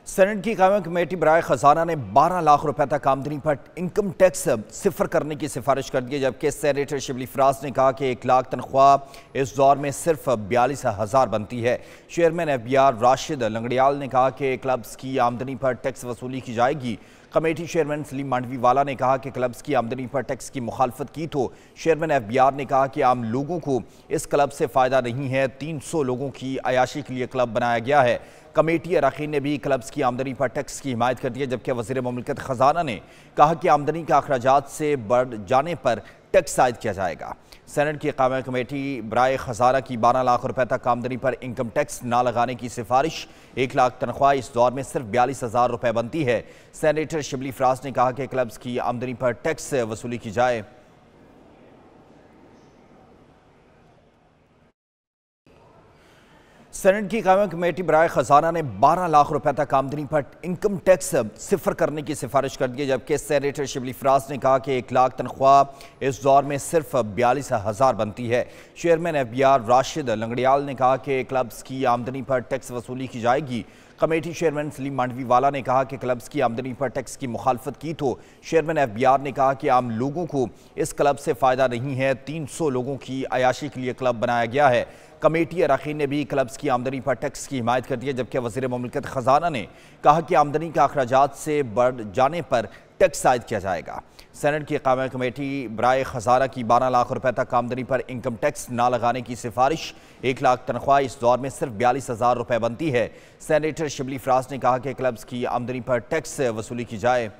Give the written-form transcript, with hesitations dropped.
Senate की कायमी committee बराए खजाना ने 12 लाख रुपए तक आमदनी पर इनकम टैक्स सिफर करने की सिफारिश कर दी है, जबकि सेनेटर शिबली फराज ने कहा कि 1 लाख तनख्वाह इस दौर में सिर्फ 42,000 बनती है। चेयरमैन FBR राशिद लंगड़ियाल ने कहा कि क्लब्स की आमदनी पर टैक्स वसूली की जाएगी। कमेटी चेयरमैन सलीम मांडवीवाला ने कहा कि क्लब्स की आमदनी पर टैक्स की मुखालफत की तो चेयरमैन FBR ने कहा कि आम लोगों को इस क्लब से फ़ायदा नहीं है। 300 लोगों की अयाशी के लिए क्लब बनाया गया है। कमेटी अरकान ने भी क्लब्स की आमदनी पर टैक्स की हिमायत कर दी है, जबकि वज़ीर मुमलिकत खजाना ने कहा कि आमदनी के अखराजात से बढ़ जाने पर टैक्स आयद किया जाएगा। सेनेट की कायमी कमेटी बराए खजाना की 12 लाख रुपए तक आमदनी पर इनकम टैक्स ना लगाने की सिफारिश। 1 लाख तनख्वाह इस दौर में सिर्फ 42,000 रुपए बनती है। सेनेटर शिबली फराज ने कहा कि क्लब्स की आमदनी पर टैक्स वसूली की जाए। सेनेट की कायमी कमेटी बराए खजाना ने 12 लाख रुपए तक आमदनी पर इनकम टैक्स सिफर करने की सिफारिश कर दी है, जबकि सेनेटर शिबली फराज ने कहा कि 1 लाख तनख्वाह इस दौर में सिर्फ 42,000 बनती है। चेयरमैन FBR राशिद लंगड़ियाल ने कहा कि क्लब्स की आमदनी पर टैक्स वसूली की जाएगी। कमेटी चेयरमैन सलीम मांडवीवाला ने कहा कि क्लब्स की आमदनी पर टैक्स की मुखालफत की तो चेयरमैन FBR ने कहा कि आम लोगों को इस क्लब से फ़ायदा नहीं है। 300 लोगों की अयाशी के लिए क्लब बनाया गया है। कमेटी अरकान ने भी क्लब्स की आमदनी पर टैक्स की हिमायत कर दी है, जबकि वज़ीर मुमलिकत खजाना ने कहा कि आमदनी के अखराजात से बढ़ जाने पर टैक्स आयद किया जाएगा। सेनेट की कायमी कमेटी बराए खजाना की 12 लाख रुपए तक आमदनी पर इनकम टैक्स ना लगाने की सिफारिश। 1 लाख तनख्वाह इस दौर में सिर्फ 42,000 रुपए बनती है। सेनेटर शिबली फराज ने कहा कि क्लब्स की आमदनी पर टैक्स वसूली की जाए।